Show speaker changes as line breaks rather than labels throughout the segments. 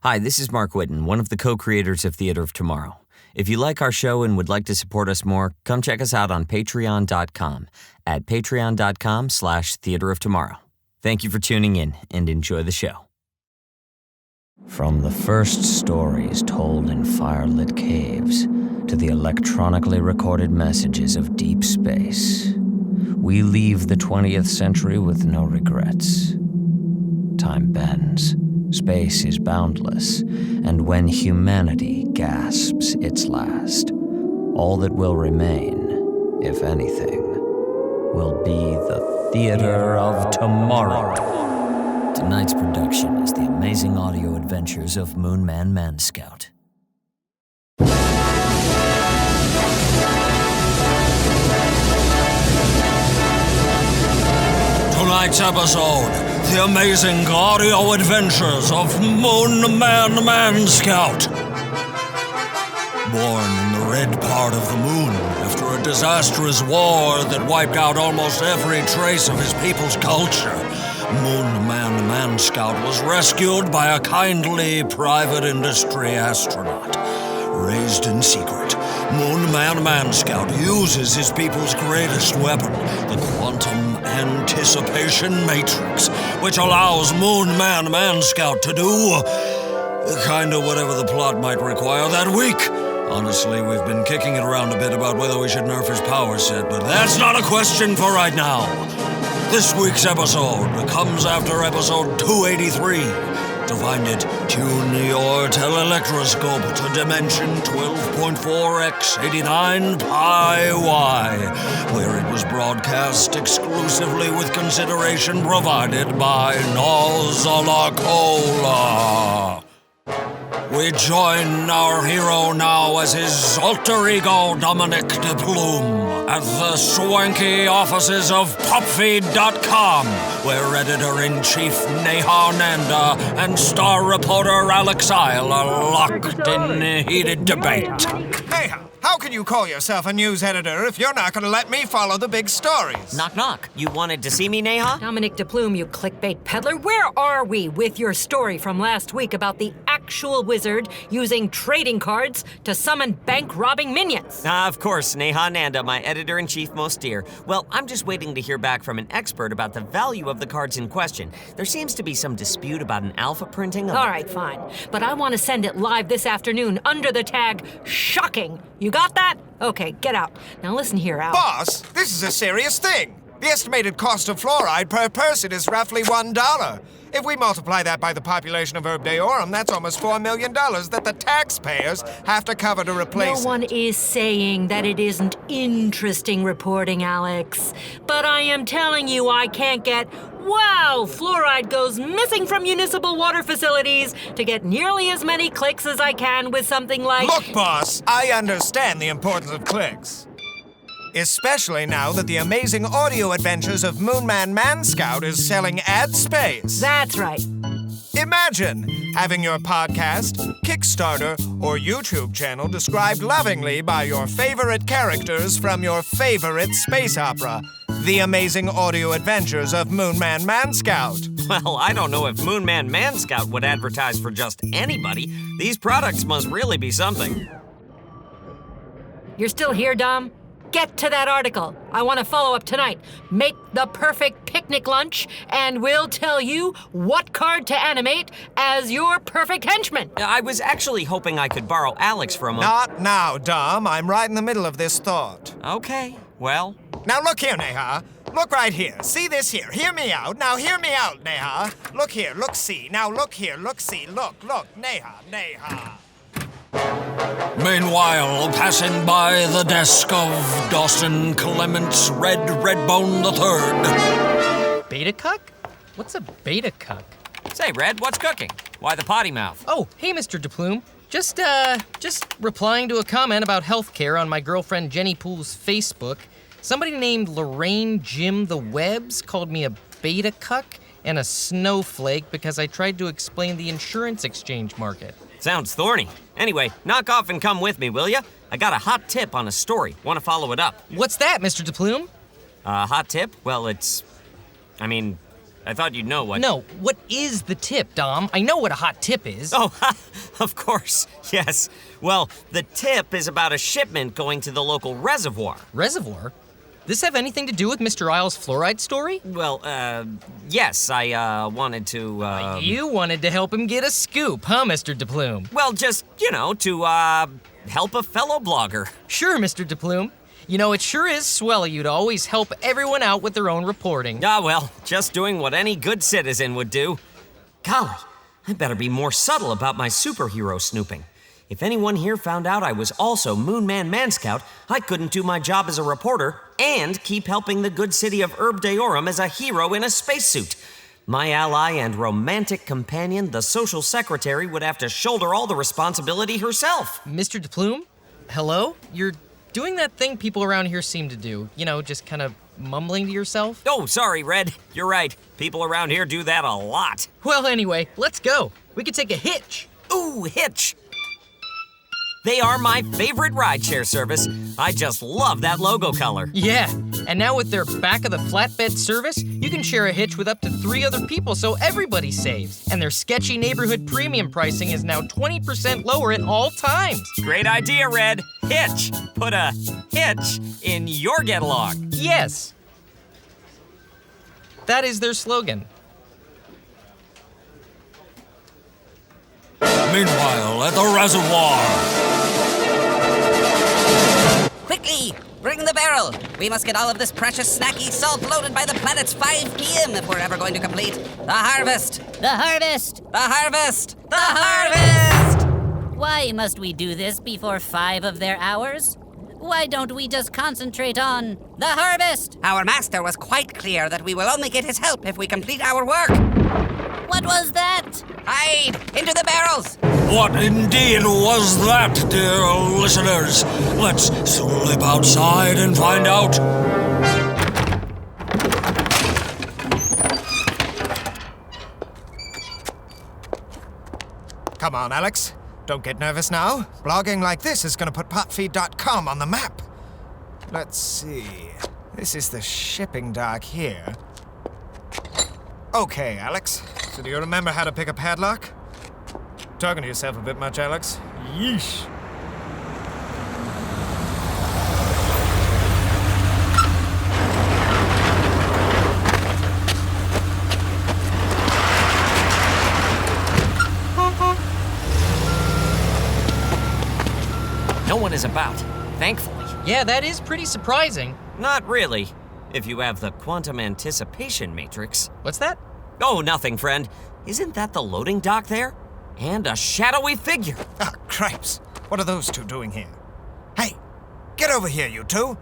Hi, this is Mark Whitten, one of the co-creators of Theater of Tomorrow. If you like our show and would like to support us more, come check us out on patreon.com at patreon.com/theateroftomorrow. Thank you for tuning in and enjoy the show. From the first stories told in firelit caves to the electronically recorded messages of deep space, we leave the 20th century with no regrets. Time bends. Space is boundless, and when humanity gasps its last, all that will remain, if anything, will be the Theater of Tomorrow. Tonight's production is the amazing audio adventures of Moonman Manscout. Tonight's episode, the amazing audio adventures of Moonman Manscout. Born in the red part of the moon after a disastrous war that wiped out almost every trace of his people's culture, Moonman Manscout was rescued by a kindly private industry astronaut. Raised in secret, Moonman Manscout uses his people's greatest weapon, the quantum anticipation matrix, which allows Moonman Manscout to do kinda whatever the plot might require that week. Honestly, we've been kicking it around a bit about whether we should nerf his power set, but that's not a question for right now. This week's episode comes after episode 283. To find it, tune your telelectroscope to dimension 12.4x89 pi y, where it was broadcast exclusively with consideration provided by Nozala Cola. We join our hero now as his alter ego Dominic Deplume at the swanky offices of popfeed.com, where editor-in-chief Neha, Nanda and star reporter Alex Isle are locked in heated debate.
Neha, how can you call yourself a news editor if you're not going to let me follow the big stories?
Knock, knock. You wanted to see me, Neha?
Dominic Deplume, you clickbait peddler, where are we with your story from last week about the actual wizard using trading cards to summon bank-robbing minions?
Of course, Neha, Nanda, my editor-in-chief most dear. Well, I'm just waiting to hear back from an expert about the value of the cards in question. There seems to be some dispute about an alpha printing of...
All right, fine. But I want to send it live this afternoon under the tag shocking. You got that? Okay, get out. Now listen here, Al.
Boss, this is a serious thing. The estimated cost of fluoride per person is roughly $1. If we multiply that by the population of Herb Deorum, that's almost $4 million that the taxpayers have to cover to replace
No one is saying that it isn't interesting reporting, Alex. But I am telling you I can't get, wow, fluoride goes missing from municipal water facilities to get nearly as many clicks as I can with something like...
Look, boss, I understand the importance of clicks. Especially now that the amazing audio adventures of Moonman Manscout is selling ad space.
That's right.
Imagine having your podcast, Kickstarter, or YouTube channel described lovingly by your favorite characters from your favorite space opera, The Amazing Audio Adventures of Moonman Manscout.
Well, I don't know if Moonman Manscout would advertise for just anybody. These products must really be something.
You're still here, Dom? Get to that article. I want to follow up tonight. Make the perfect picnic lunch, and we'll tell you what card to animate as your perfect henchman.
I was actually hoping I could borrow Alex for a moment.
Not now, Dom. I'm right in the middle of this thought.
Okay, well...
Now look here, Neha. Look right here. See this here. Hear me out. Now hear me out, Neha. Look here. Look, see. Now look here. Look, see. Look. Neha.
Meanwhile, passing by the desk of Dawson Clements Redbone III.
Beta cuck? What's a beta cuck?
Say, Red, what's cooking? Why the potty mouth?
Oh, hey, Mr. Deplume. Just replying to a comment about healthcare on my girlfriend Jenny Poole's Facebook. Somebody named Lorraine Jim the Webbs called me a beta cuck and a snowflake because I tried to explain the insurance exchange market.
Sounds thorny. Anyway, knock off and come with me, will ya? I got a hot tip on a story. Want to follow it up?
What's that, Mr. Deplume?
Hot tip? Well, I thought you'd know what...
No, what is the tip, Dom? I know what a hot tip is.
Oh, of course, yes. Well, the tip is about a shipment going to the local reservoir.
Reservoir? This have anything to do with Mr. Isles' fluoride story?
Well, yes, I wanted to,
You wanted to help him get a scoop, huh, Mr. Deplume?
Well, just, to, help a fellow blogger.
Sure, Mr. Deplume. You know, it sure is swell of you to always help everyone out with their own reporting.
Ah, well, just doing what any good citizen would do. Golly, I better be more subtle about my superhero snooping. If anyone here found out I was also Moonman Manscout, I couldn't do my job as a reporter and keep helping the good city of Herb Deorum as a hero in a spacesuit. My ally and romantic companion, the social secretary, would have to shoulder all the responsibility herself.
Mr. Deplume? Hello? You're doing that thing people around here seem to do. You know, just kind of mumbling to yourself.
Oh, sorry, Red. You're right. People around here do that a lot.
Well, anyway, let's go. We could take a hitch.
Ooh, Hitch. They are my favorite rideshare service. I just love that logo color.
Yeah, and now with their back of the flatbed service, you can share a hitch with up to 3 other people so everybody saves. And their sketchy neighborhood premium pricing is now 20% lower at all times.
Great idea, Red. Hitch. Put a hitch in your get-along.
Yes. That is their slogan.
Meanwhile, at the reservoir.
Quickly! Bring the barrel! We must get all of this precious snacky salt loaded by the planet's 5 p.m. if we're ever going to complete the harvest!
The harvest!
The harvest! The harvest!
Why must we do this before 5 of their hours? Why don't we just concentrate on the harvest?
Our master was quite clear that we will only get his help if we complete our work.
What was that?
Hide! Into the barrels!
What indeed was that, dear listeners? Let's slip outside and find out.
Come on, Alex. Don't get nervous now. Blogging like this is gonna put popfeed.com on the map. Let's see. This is the shipping dock here. Okay, Alex. So do you remember how to pick a padlock? Talking to yourself a bit much, Alex? Yeesh.
No one is about, thankfully.
Yeah, that is pretty surprising.
Not really, if you have the quantum anticipation matrix.
What's that?
Oh, nothing, friend. Isn't that the loading dock there? And a shadowy figure.
Ah, cripes. What are those two doing here? Hey, get over here, you two.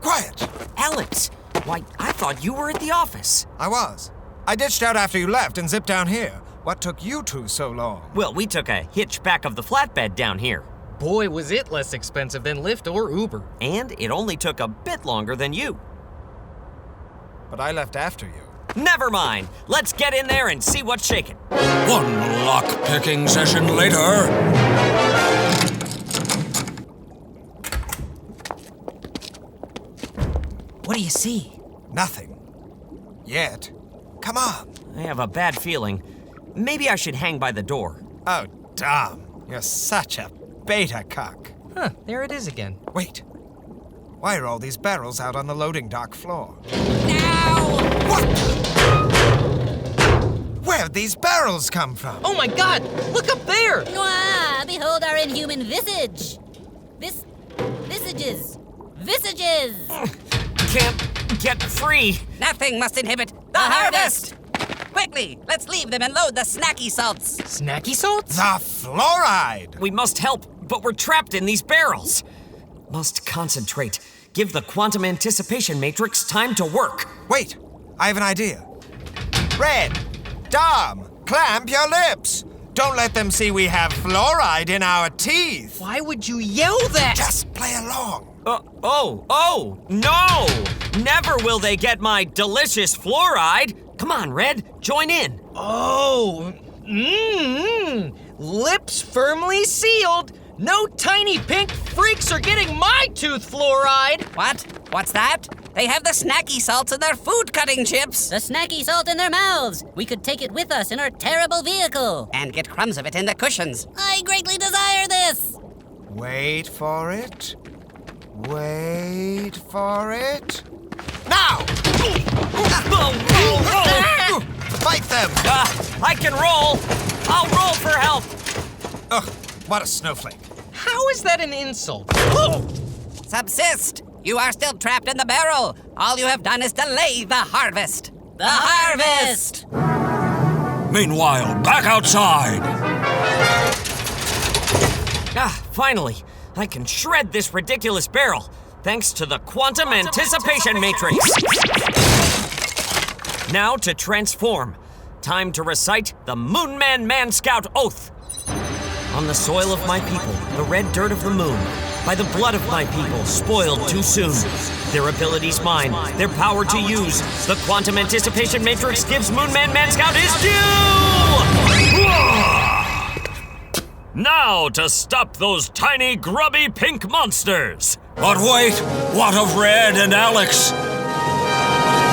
Quiet.
Alex, why, I thought you were at the office.
I was. I ditched out after you left and zipped down here. What took you two so long?
Well, we took a hitch back of the flatbed down here.
Boy, was it less expensive than Lyft or Uber.
And it only took a bit longer than you.
But I left after you.
Never mind. Let's get in there and see what's shaking.
One lock-picking session later.
What do you see?
Nothing. Yet. Come on.
I have a bad feeling. Maybe I should hang by the door.
Oh, Dom. You're such a beta cock.
Huh, there it is again.
Wait. Why are all these barrels out on the loading dock floor?
Now!
What? Where'd these barrels come from?
Oh my god! Look up there!
Mwah! Behold our inhuman visage! Visages!
Can't get free.
Nothing must inhibit the harvest! Quickly, let's leave them and load the snacky salts.
Snacky salts?
The fluoride!
We must help, but we're trapped in these barrels. Must concentrate. Give the quantum anticipation matrix time to work.
Wait, I have an idea. Red, Dom, clamp your lips. Don't let them see we have fluoride in our teeth.
Why would you yell that?
Just play along.
No! Never will they get my delicious fluoride. Come on, Red, join in.
Oh, lips firmly sealed. No tiny pink freaks are getting my tooth fluoride.
What? What's that? They have the snacky salts in their food cutting chips.
The snacky salt in their mouths. We could take it with us in our terrible vehicle.
And get crumbs of it in the cushions.
I greatly desire this.
Wait for it. Wait for it. Now! Fight them!
I can roll. I'll roll for help.
Ugh, what a snowflake.
How is that an insult?
Subsist! You are still trapped in the barrel. All you have done is delay the harvest.
The harvest!
Meanwhile, back outside.
Finally, I can shred this ridiculous barrel, thanks to the quantum anticipation matrix. Now to transform. Time to recite the Moonman Manscout oath. On the soil of my people, the red dirt of the moon, by the blood of my people, spoiled too soon. Their abilities mine, their power to use. The quantum anticipation matrix gives Moonman Manscout his due!
Now to stop those tiny, grubby pink monsters. But wait, what of Red and Alex?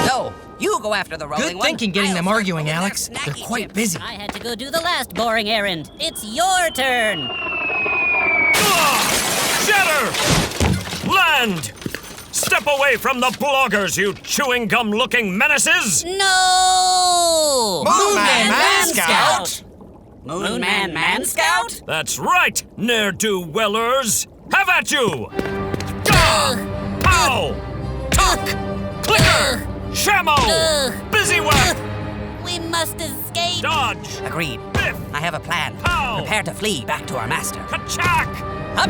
No, you go after the rolling
Good
one.
thinking getting
I'll
them
circle
arguing,
with their
Alex. They're
snacky
quite
chips.
busy.
I had to go do the last boring errand. It's your turn.
Shatter! Land! Step away from the bloggers, you chewing gum-looking menaces!
No!
Moonman Manscout!
Moonman Manscout?
That's right, ne'er-do-wellers! Have at you! Gah! Pow! Tuck! Clicker! Shammo! Busy whack!
We must escape.
Dodge!
Agreed.
Biff!
I have a plan.
Pow!
Prepare to flee back to our master.
Ka-chack!
Up,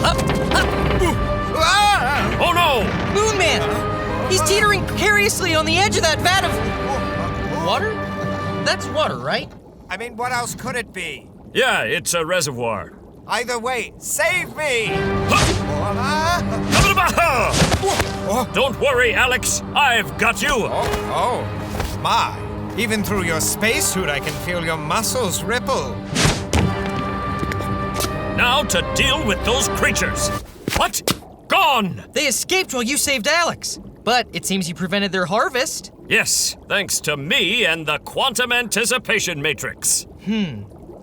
up, up.
Oh no!
Moonman! He's teetering precariously on the edge of that vat of... water? That's water, right?
I mean, what else could it be?
Yeah, it's a reservoir.
Either way, save me!
Don't worry, Alex. I've got you.
Oh, my. Even through your spacesuit, I can feel your muscles ripple.
Now to deal with those creatures. What? Gone!
They escaped while you saved Alex. But it seems you prevented their harvest.
Yes, thanks to me and the quantum anticipation matrix.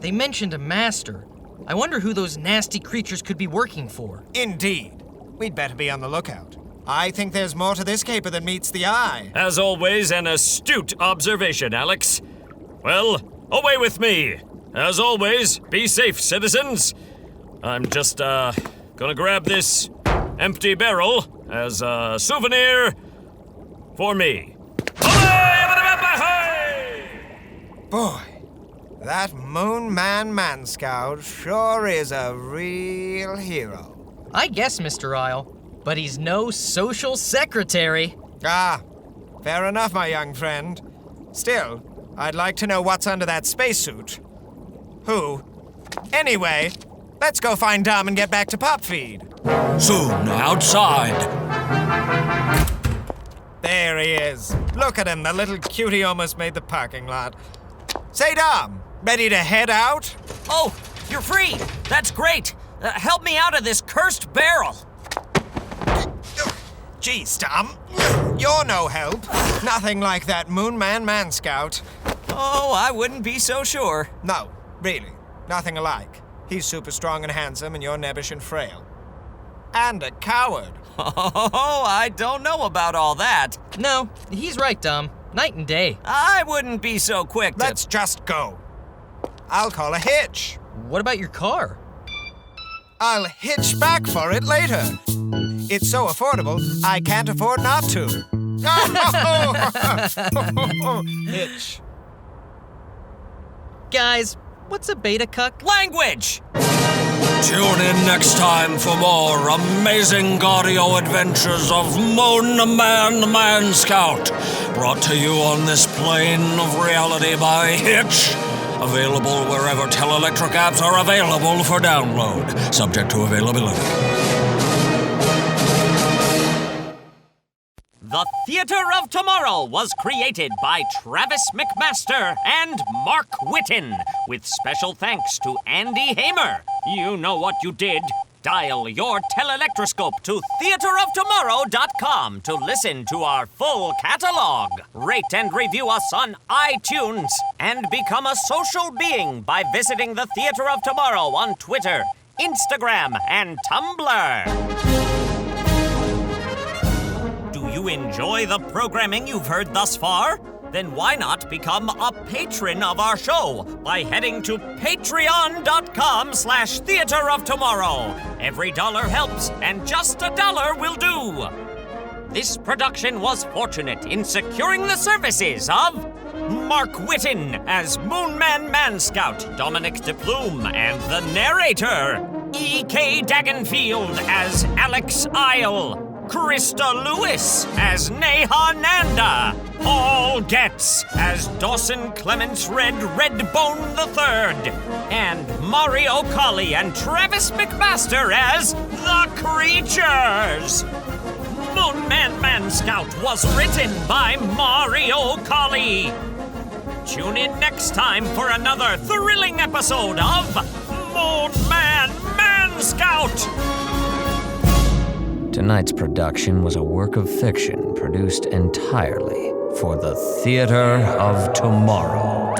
They mentioned a master. I wonder who those nasty creatures could be working for.
Indeed. We'd better be on the lookout. I think there's more to this caper than meets the eye.
As always, an astute observation, Alex. Well, away with me. As always, be safe, citizens. I'm just, gonna grab this empty barrel as a souvenir for me.
Boy, that Moonman Manscout sure is a real hero.
I guess, Mr. Isle, but he's no social secretary.
Ah, fair enough, my young friend. Still, I'd like to know what's under that spacesuit. Who? Anyway, let's go find Dom and get back to Pop Feed.
Soon outside.
There he is. Look at him, the little cutie almost made the parking lot. Say, Dom, ready to head out?
Oh, you're free. That's great. Help me out of this cursed barrel.
Geez, Dom, you're no help. Nothing like that Moonman Manscout.
Oh, I wouldn't be so sure.
No, really, nothing alike. He's super strong and handsome, and you're nebbish and frail. And a coward.
Oh, I don't know about all that.
No, he's right, Dom. Night and day.
I wouldn't be so quick to...
Let's just go. I'll call a hitch.
What about your car?
I'll hitch back for it later. It's so affordable, I can't afford not to. Hitch.
Guys, what's a beta cuck?
Language!
Tune in next time for more amazing audio adventures of Moonman Manscout, brought to you on this plane of reality by Hitch. Available wherever teleelectric apps are available for download, subject to availability.
The Theater of Tomorrow was created by Travis McMaster and Mark Whitten, with special thanks to Andy Hamer. You know what you did. Dial your telelectroscope to theateroftomorrow.com to listen to our full catalog. Rate and review us on iTunes. And become a social being by visiting the Theater of Tomorrow on Twitter, Instagram, and Tumblr. Do you enjoy the programming you've heard thus far? Then why not become a patron of our show by heading to patreon.com/theateroftomorrow. Every dollar helps, and just $1 will do. This production was fortunate in securing the services of Mark Whitten as Moonman Manscout, Dominic Deplume, and the narrator, E.K. Dagenfield as Alex Isle, Christa Lewis as Neha Nanda, Paul Getz as Dawson Clements Redbone III, and Mario Colli and Travis McMaster as the Creatures. Moonman Manscout was written by Mario Colli. Tune in next time for another thrilling episode of Moonman Manscout. Tonight's production was a work of fiction produced entirely for the Theater of Tomorrow.